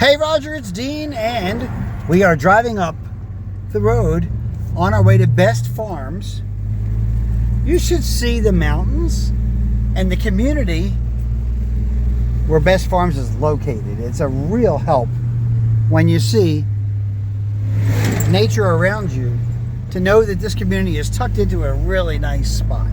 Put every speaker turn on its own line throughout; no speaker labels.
Hey Roger, it's Dean, and we are driving up the road on our way to Best Farms. You should see the mountains and the community where Best Farms is located. It's a real help when you see nature around you to know that this community is tucked into a really nice spot.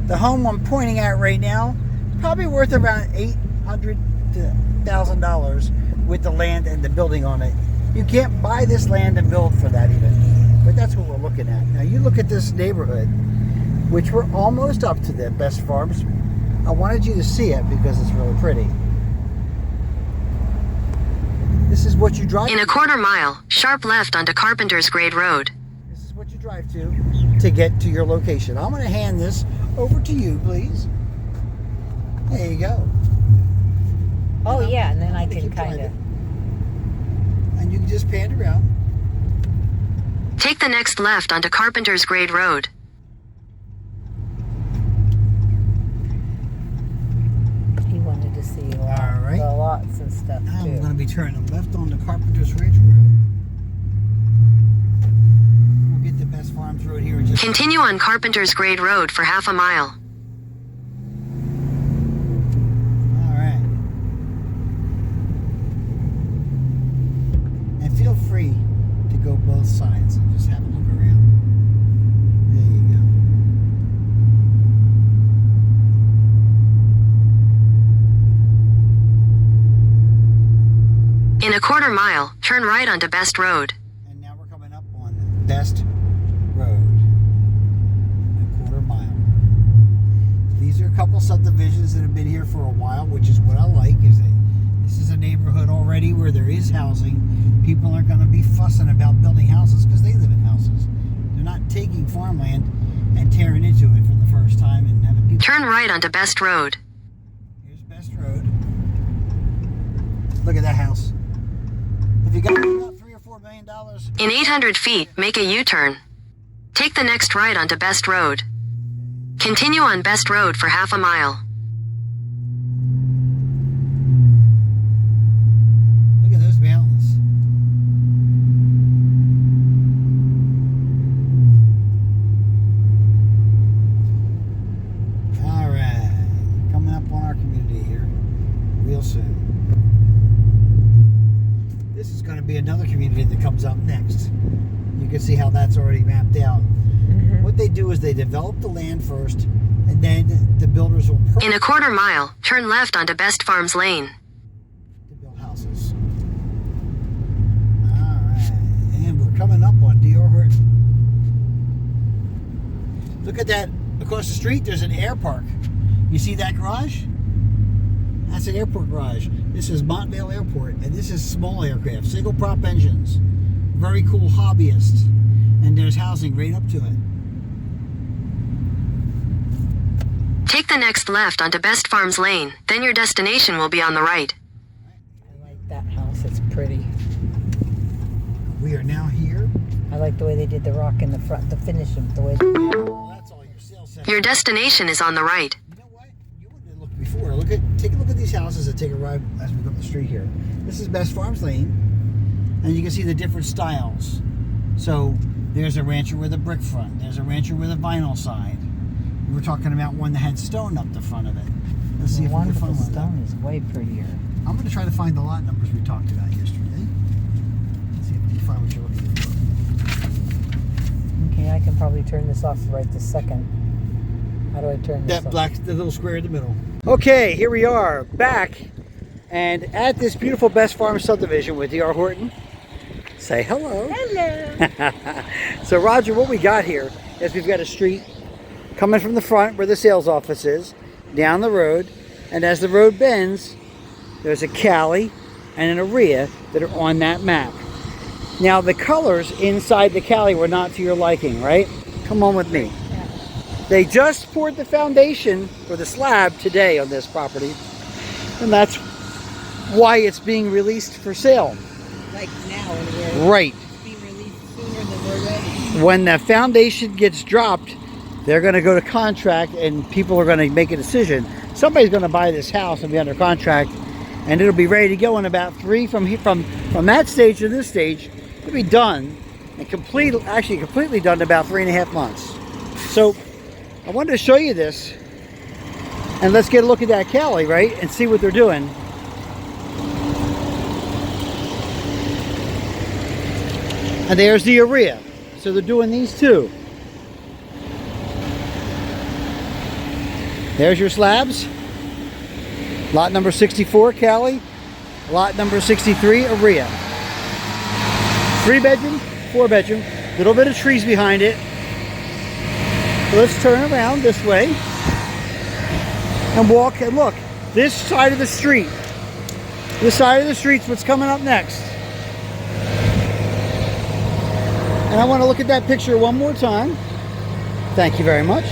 The home I'm pointing at right now is probably worth around $800,000 to $1,000 with the land and the building on it. You can't buy this land and build for that even, but that's what we're looking at. Now you look at this neighborhood, which we're almost up to the Best Farms. I wanted you to see it because it's really pretty. This is what you drive
in a quarter mile, sharp left onto Carpenter's Grade Road.
This is what you drive to get to your location. I'm going to hand this over to you, please. There you go.
Oh, yeah, and then I can kind of...
And you can just pan around.
Take the next left onto Carpenter's Grade Road.
He wanted to see
All right.
the lots and stuff,
Now
too.
I'm going to be turning left onto Carpenter's Ridge Road. We'll get to Best Farms Road here in just...
Continue on Carpenter's Grade Road for half a mile.
Feel free to go both sides and just have a look around. There you go.
In a quarter mile, turn right onto Best Road.
And now we're coming up on Best Road. A quarter mile. These are a couple subdivisions that have been here for a while, which is what I like, is that this is a neighborhood already where there is housing. People aren't going to be fussing about building houses because they live in houses. They're not taking farmland and tearing into it for the first time and having people...
Turn right onto Best Road.
Here's Best Road. Look at that house. If you got about $3 or $4 million...
In 800 feet, make a U-turn. Take the next right onto Best Road. Continue on Best Road for half a mile.
Look at those mountains. Real soon. This is going to be another community that comes up next. You can see how that's already mapped out. Mm-hmm. What they do is they develop the land first, and then the builders will...
In a quarter mile, turn left onto Best Farms Lane.
To build houses. Alright, and we're coming up on D.R. Horton. Look at that. Across the street, there's an air park. You see that garage? That's an airport garage. This is Montvale Airport, and this is small aircraft, single prop engines. Very cool hobbyists. And there's housing right up to it.
Take the next left onto Best Farms Lane, then your destination will be on the right.
I like that house, it's pretty.
We are now here.
I like the way they did the rock in the front, the finish of the way...
Well, that's all your sales center.
Your destination is on the right.
Before. Take a look at these houses and take a ride as we go up the street here. This is Best Farms Lane, and you can see the different styles. So there's a rancher with a brick front. There's a rancher with a vinyl side. We were talking about one that had stone up the front of it. Let's see if we can find one.
Stone is way prettier.
I'm going to try to find the lot numbers we talked about yesterday. Let's see if we can find what you're looking for.
Okay, I can probably turn this off right this second. How do I turn this off?
The little square in the middle. Okay, here we are back and at this beautiful Best Farms subdivision with D.R. Horton. Say hello.
Hello.
So Roger, what we got here is we've got a street coming from the front where the sales office is, down the road, and as the road bends, there's a Cali and an Aria that are on that map. Now the colors inside the Cali were not to your liking, right? Come on with me. They just poured the foundation or the slab today on this property, and that's why it's being released for sale.
Like now, and
right.
It's being released sooner than we're ready.
When the foundation gets dropped, they're going to go to contract, and people are going to make a decision. Somebody's going to buy this house and be under contract, and it'll be ready to go in about 3 from that stage to this stage. It'll be done and completely done in about 3.5 months. So I wanted to show you this, and let's get a look at that Cali, right, and see what they're doing. And there's the urea. So they're doing these two. There's your slabs. Lot number 64, Cali. Lot number 63, urea. 3-bedroom, 4-bedroom. Little bit of trees behind it. So let's turn around this way and walk and look. This side of the street. This side of the street's what's coming up next. And I want to look at that picture one more time. Thank you very much.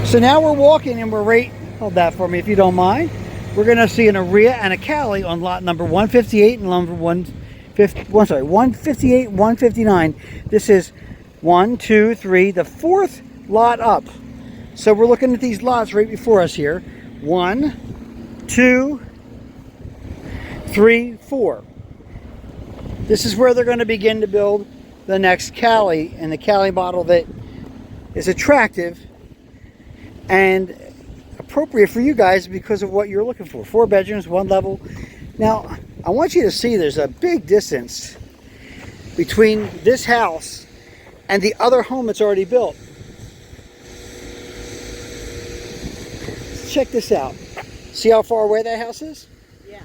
So now we're walking and we're right, hold that for me if you don't mind. We're going to see an urea and a Cali on lot number 158 and number 158, 159. This is 1, 2, 3, the 4th lot up. So we're looking at these lots right before us here. 1, 2, 3, 4. This is where they're going to begin to build the next Cali, and the Cali model that is attractive and appropriate for you guys because of what you're looking for. 4 bedrooms, 1 level. Now, I want you to see there's a big distance between this house and the other home that's already built. Check this out. See how far away that house is?
Yeah.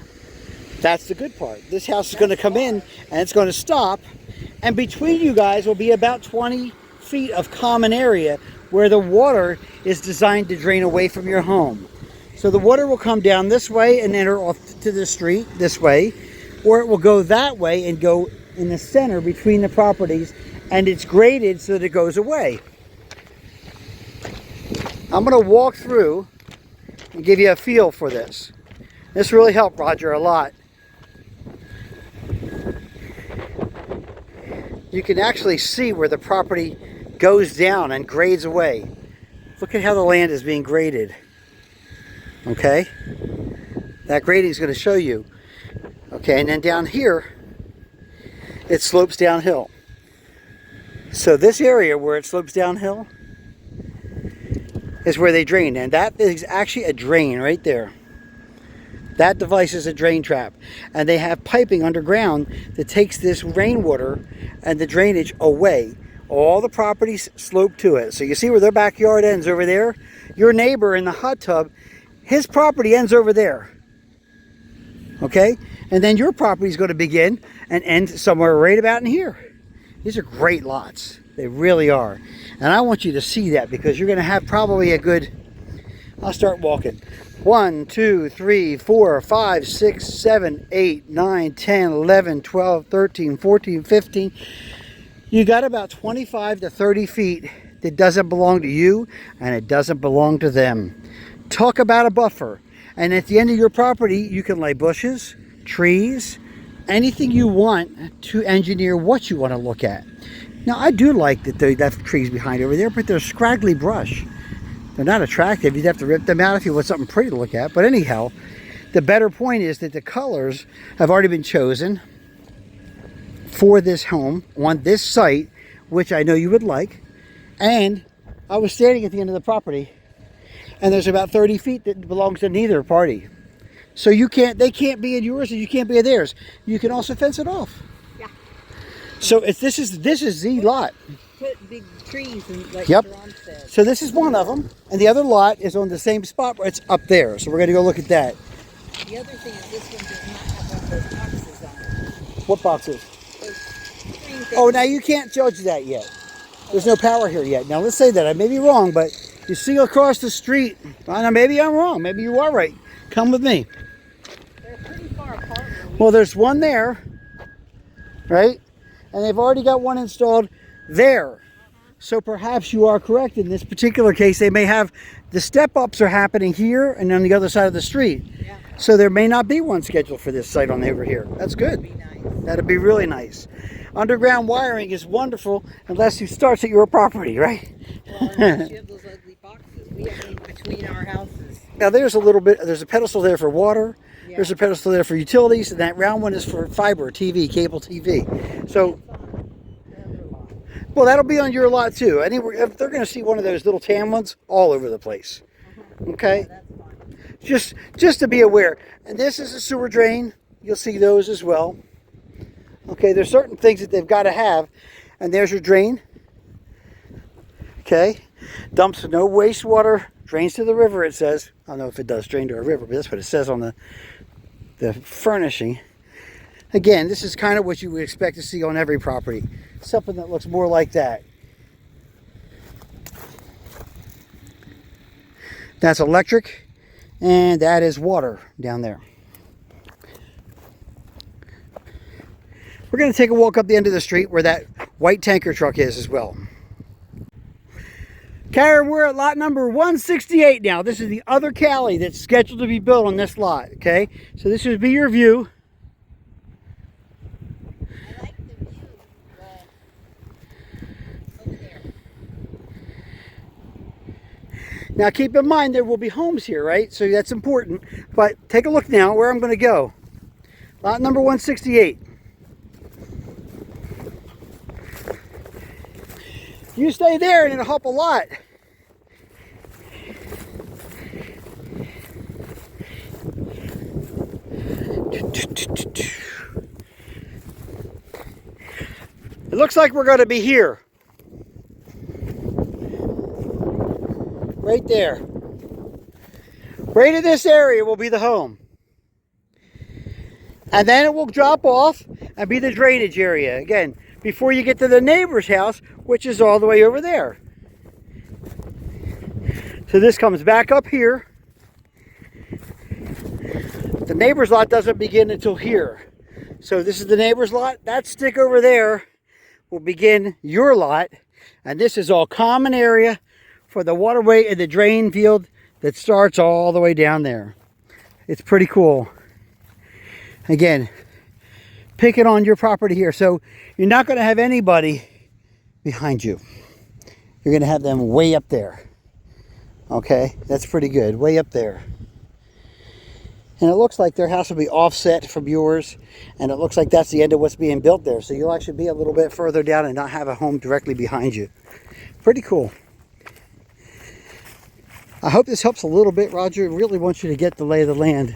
That's the good part. This house is going to come in and it's going to stop. And between you guys will be about 20 feet of common area where the water is designed to drain away from your home. So the water will come down this way and enter off to the street this way, or it will go that way and go in the center between the properties, and it's graded so that it goes away. I'm going to walk through and give you a feel for this. This really helped Roger a lot. You can actually see where the property goes down and grades away. Look at how the land is being graded. Okay? That grading is going to show you. Okay, and then down here, it slopes downhill. So this area where it slopes downhill is where they drain. And that is actually a drain right there. That device is a drain trap, and they have piping underground that takes this rainwater and the drainage away. All the properties slope to it. So you see where their backyard ends over there? Your neighbor in the hot tub, his property ends over there. Okay? And then your property is going to begin and end somewhere right about in here. These are great lots. They really are. And I want you to see that because you're going to have probably a good... I'll start walking. 1, 2, 3, 4, 5, 6, 7, 8, 9, 10, 11, 12, 13, 14, 15. You got about 25 to 30 feet that doesn't belong to you and it doesn't belong to them. Talk about a buffer. And at the end of your property, you can lay bushes, trees, anything you want to engineer what you want to look at. Now, I do like that they left trees behind over there, but they're scraggly brush. They're not attractive. You'd have to rip them out if you want something pretty to look at. But anyhow, the better point is that the colors have already been chosen for this home on this site, which I know you would like. And I was standing at the end of the property, and there's about 30 feet that belongs to neither party. So they can't be in yours and you can't be in theirs. You can also fence it off.
Yeah.
So this is the lot.
Put big trees and like
Yep.
Jerome said.
So this is one of them, and the other lot is on the same spot where it's up there. So we're going to go look at that.
The other thing is this one does not have one of those boxes on it.
What boxes?
Those things that
Oh, now you can't judge that yet. There's no power here yet. Now let's say that I may be wrong, but you see across the street. Now maybe I'm wrong. Maybe you are right. Come with me.
they're pretty far apart.
Well, there's one there, right? And they've already got one installed there. So perhaps you are correct in this particular case. They may have the step-ups are happening here and on the other side of the street.
Yeah.
So there may not be one scheduled for this site on over here. That's good.
That'd be nice.
That'd be really nice. Underground wiring is wonderful unless it starts at your property, right?
Well, unless you have those ugly boxes. We have them between our houses.
Now there's a little bit, there's a pedestal there for water. There's a pedestal there for utilities, and that round one is for fiber, TV, cable TV. So, well, that'll be on your lot too. If they're going to see one of those little tan ones all over the place. Okay? Just to be aware. And this is a sewer drain. You'll see those as well. Okay, there's certain things that they've got to have. And there's your drain. Okay? Dumps no wastewater. Drains to the river, it says. I don't know if it does drain to a river, but that's what it says on the furnishing. Again, this is kind of what you would expect to see on every property. Something that looks more like that. That's electric, and that is water down there. We're going to take a walk up the end of the street where that white tanker truck is as well. Karen, we're at lot number 168 now. This is the other Cali that's scheduled to be built on this lot, okay? So this would be your view.
I like the view over there.
Now keep in mind there will be homes here, right? So that's important. But take a look now where I'm going to go. Lot number 168. You stay there and it'll help a lot. It looks like we're going to be here. Right there. Right in this area will be the home. And then it will drop off and be the drainage area. Again, before you get to the neighbor's house, which is all the way over there. So this comes back up here. The neighbor's lot doesn't begin until here. So this is the neighbor's lot. That stick over there will begin your lot. And this is all common area for the waterway and the drain field that starts all the way down there. It's pretty cool. Again, pick it on your property here. So you're not going to have anybody behind you. You're going to have them way up there. Okay, that's pretty good. Way up there. And it looks like their house will be offset from yours. And it looks like that's the end of what's being built there. So you'll actually be a little bit further down and not have a home directly behind you. Pretty cool. I hope this helps a little bit, Roger. I really want you to get the lay of the land.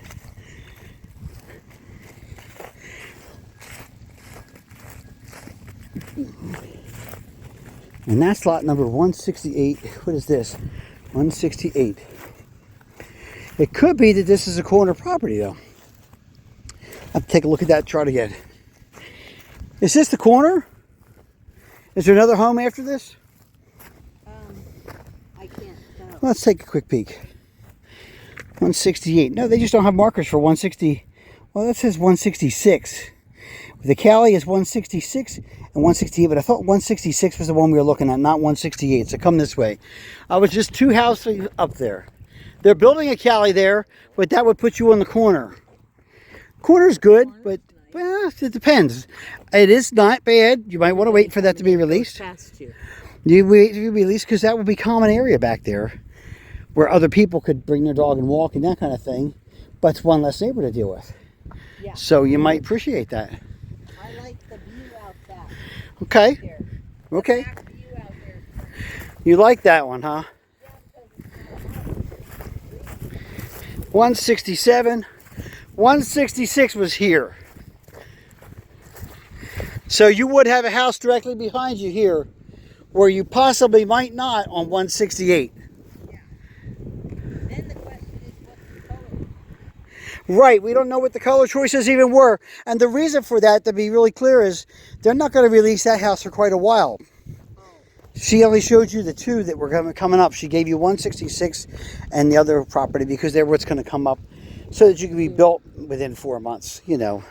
And that's lot number 168. What is this? 168. It could be that this is a corner property, though. I'll have to take a look at that chart again. Is this the corner? Is there another home after this?
I can't tell.
Let's take a quick peek. 168. No, they just don't have markers for 160. Well, that says 166. The Cali is 166 and 168, but I thought 166 was the one we were looking at, not 168. So come this way. I was just 2 houses up there. They're building a Cali there, but that would put you on the corner. Corner's good, but well, it depends. It is not bad. You might want to wait for that to be released.
Past you.
You wait to be released because that would be common area back there where other people could bring their dog and walk and that kind of thing, but it's one less neighbor to deal with.
Yeah.
So you might appreciate that.
I like the view out back.
Okay.
There.
Okay.
Back view out there.
You like that one, huh? 167. 166 was here. So you would have a house directly behind you here where you possibly might not on 168.
Yeah. Then the question is, what's the color?
Right, we don't know what the color choices even were. And the reason for that, to be really clear, is they're not going to release that house for quite a while. She only showed you the 2 that were coming up. She gave you 166 and the other property because they're what's going to come up so that you can be built within 4 months, you know,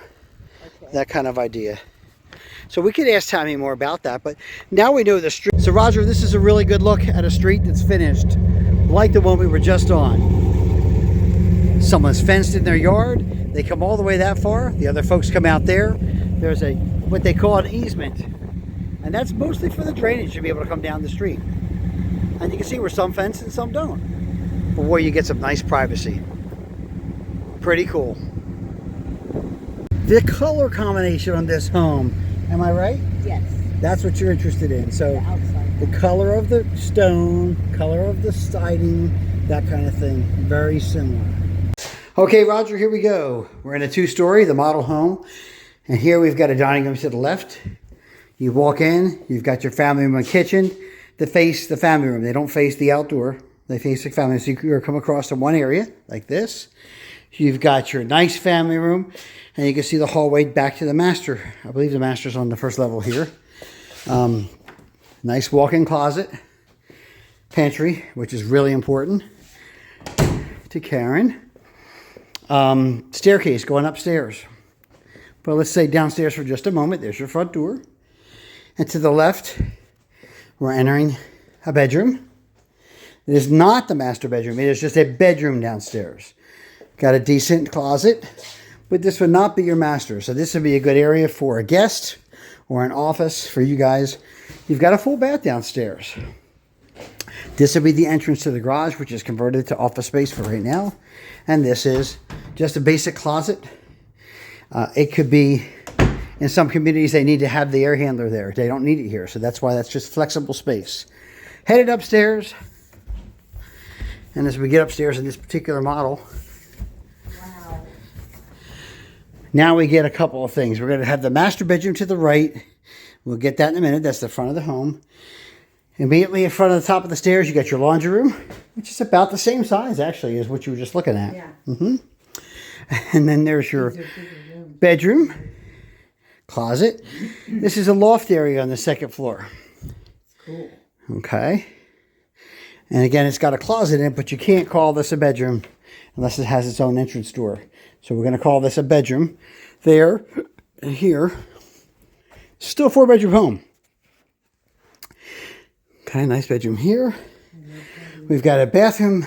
that kind of idea. So we could ask Tommy more about that, but now we know the street. So Roger, this is a really good look at a street that's finished, like the one we were just on. Someone's fenced in their yard. They come all the way that far. The other folks come out there. There's a what they call an easement. And that's mostly for the drainage to be able to come down the street. And you can see where some fence and some don't. But where you get some nice privacy. Pretty cool. the color combination on this home. Am I right?
Yes.
That's what you're interested in. So
The outside.
the color of the stone, color of the siding, that kind of thing. Very similar. Okay, Roger, here we go. We're in a 2-story, the model home. And here we've got a dining room to the left. You walk in, you've got your family room and kitchen that face the family room. They don't face the outdoor. They face the family. So you come across to one area like this. You've got your nice family room, and you can see the hallway back to the master. I believe the master's on the first level here. Nice walk-in closet, pantry, which is really important to Karen. Staircase going upstairs. But let's say downstairs for just a moment. There's your front door. And to the left, we're entering a bedroom. It is not the master bedroom. It is just a bedroom downstairs. Got a decent closet, but this would not be your master. So this would be a good area for a guest or an office for you guys. You've got a full bath downstairs. This would be the entrance to the garage, which is converted to office space for right now. And this is just a basic closet. It could be, in some communities, they need to have the air handler there. They don't need it here. So that's why that's just flexible space. Headed upstairs. And as we get upstairs in this particular model,
Wow.
now we get a couple of things. We're going to have the master bedroom to the right. We'll get that in a minute. That's the front of the home. Immediately in front of the top of the stairs, you got your laundry room, which is about the same size, actually, as what you were just looking at.
Yeah.
And then there's your bedroom, closet. This is a loft area on the second floor.
Cool.
Okay. And again, it's got a closet in it, but you can't call this a bedroom unless it has its own entrance door. So we're going to call this a bedroom. There and here. Still 4-bedroom home. Okay, nice bedroom here. We've got a bathroom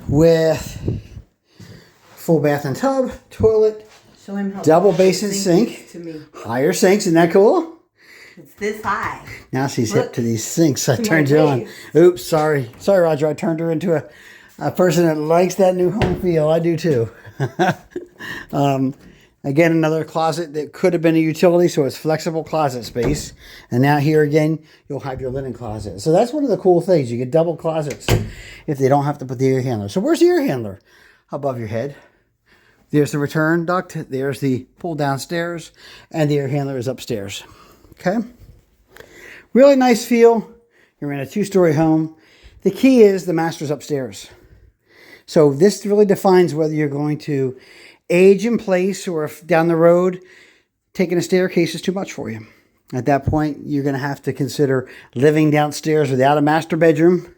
with full bath and tub, toilet,
Show him how
double
tall
basin
the
sink,
is to me.
higher sinks. Isn't that cool?
It's this high.
Now she's hip
Look,
to these sinks. I
to my
turned you on.
face.
Oops, sorry. Sorry, Roger. I turned her into a person that likes that new home feel. I do too. Again, another closet that could have been a utility, so it's flexible closet space. And now here again, you'll have your linen closet. So that's one of the cool things. You get double closets if they don't have to put the air handler. So where's the air handler? Above your head. There's the return duct. There's the pull downstairs. And the air handler is upstairs. Okay? Really nice feel. You're in a 2-story home. The key is the master's upstairs. So this really defines whether you're going to age in place or if down the road taking a staircase is too much for you. At that point, you're going to have to consider living downstairs without a master bedroom.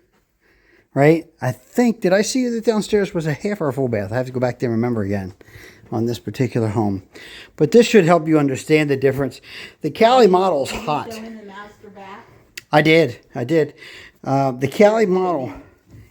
Right? I think, did I see that downstairs was a half or a full bath? I have to go back there and remember again on this particular home. But this should help you understand the difference. The Cali model's hot.
Show him the master bath.
I did. The Cali model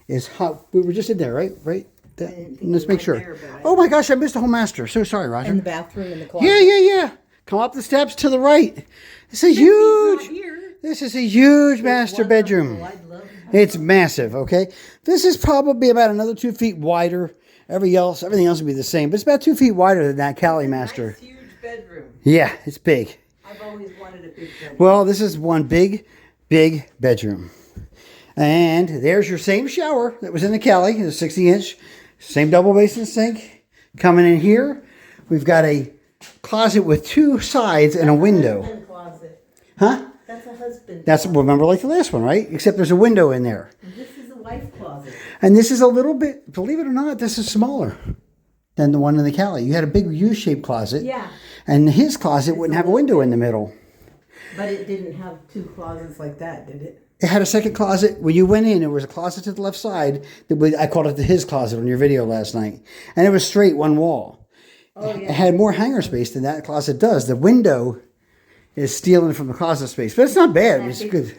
is hot. We were just in there, right?
didn't think
Let's
we
make
went
sure.
there, but
Oh my gosh, I missed the whole master. So sorry, Roger.
In the bathroom in the closet.
Yeah. Come up the steps to the right. It's a
He's
huge.
not here.
This is a huge master bedroom.
Wonderful. I'd love to have
It's massive. Okay, this is probably about another 2 feet wider. Everything else would be the same, but it's about 2 feet wider than that Cali master.
Nice, huge bedroom.
Yeah, it's big.
I've always wanted a big bedroom.
Well, this is one big bedroom. And there's your same shower that was in the Cali, the 60-inch, same double basin sink. Coming in here, we've got a closet with 2 sides and a window.
Husband closet.
Huh?
That's a husband.
That's, remember like the last one, right? Except there's a window in there.
This is a wife closet.
And this is a little bit, believe it or not, this is smaller than the one in the Cali. You had a big U-shaped closet.
Yeah.
And his closet wouldn't have a window in the middle.
But it didn't have 2 closets like that, did it?
It had a second closet. When you went in, there was a closet to the left side. I called it his closet on your video last night. And it was straight, one wall.
Oh, yeah.
It had more hanger space than that closet does. The window is stealing from the closet space. But it's not bad.
That
It's
big
good.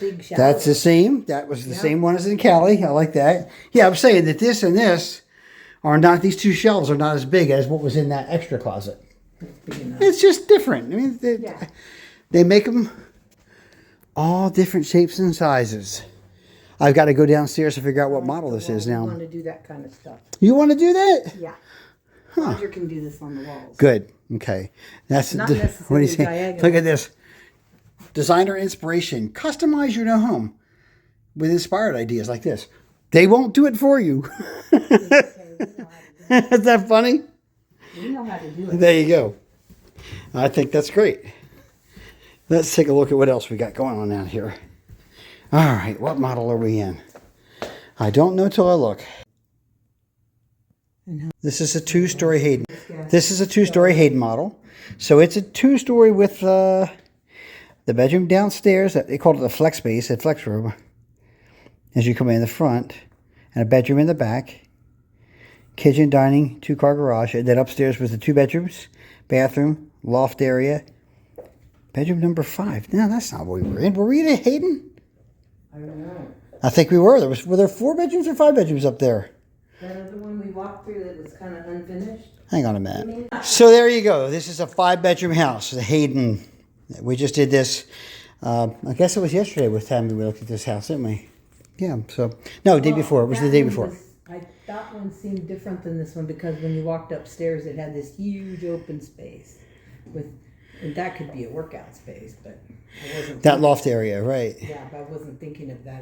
big shower.
That's the same. That was the same one as in Cali. I like that. Yeah, I'm saying that this and this are not, these 2 shelves are not as big as what was in that extra closet.
big enough.
It's just different. I mean, they make them all different shapes and sizes. I've got to go downstairs to figure out what model this is
I
now.
want to do that kind of stuff.
You want to do that?
Yeah.
Roger can do this on the walls.
Good. Okay. That's
Not
what do you
necessarily
say?
diagonal.
Look at this. Designer inspiration. Customize your new home with inspired ideas like this. They won't do it for you. Is that funny?
We know how to do it.
There you go. I think that's great. Let's take a look at what else we got going on out here. All right, what model are we in? I don't know till I look. This is a two-story Hayden. This is a two-story Hayden model. So it's a two-story with the bedroom downstairs. They called it the flex space, a flex room, as you come in the front, and a bedroom in the back. Kitchen, dining, two-car garage, and then upstairs was the two bedrooms, bathroom, loft area. Bedroom number 5. No, that's not what we were in. Were we in a Hayden?
I don't know.
I think we were. Were there 4 bedrooms or 5 bedrooms up there?
That other one we walked through that was kind of unfinished?
Hang on a minute. So there you go. This is a 5-bedroom house, the Hayden. We just did this. I guess it was yesterday with time we looked at this house, didn't we? Yeah. So no, the day before. It was the day before.
That one seemed different than this one because when you walked upstairs, it had this huge open space and that could be a workout space, but I wasn't.
That loft area, right?
Yeah, but I wasn't thinking of that.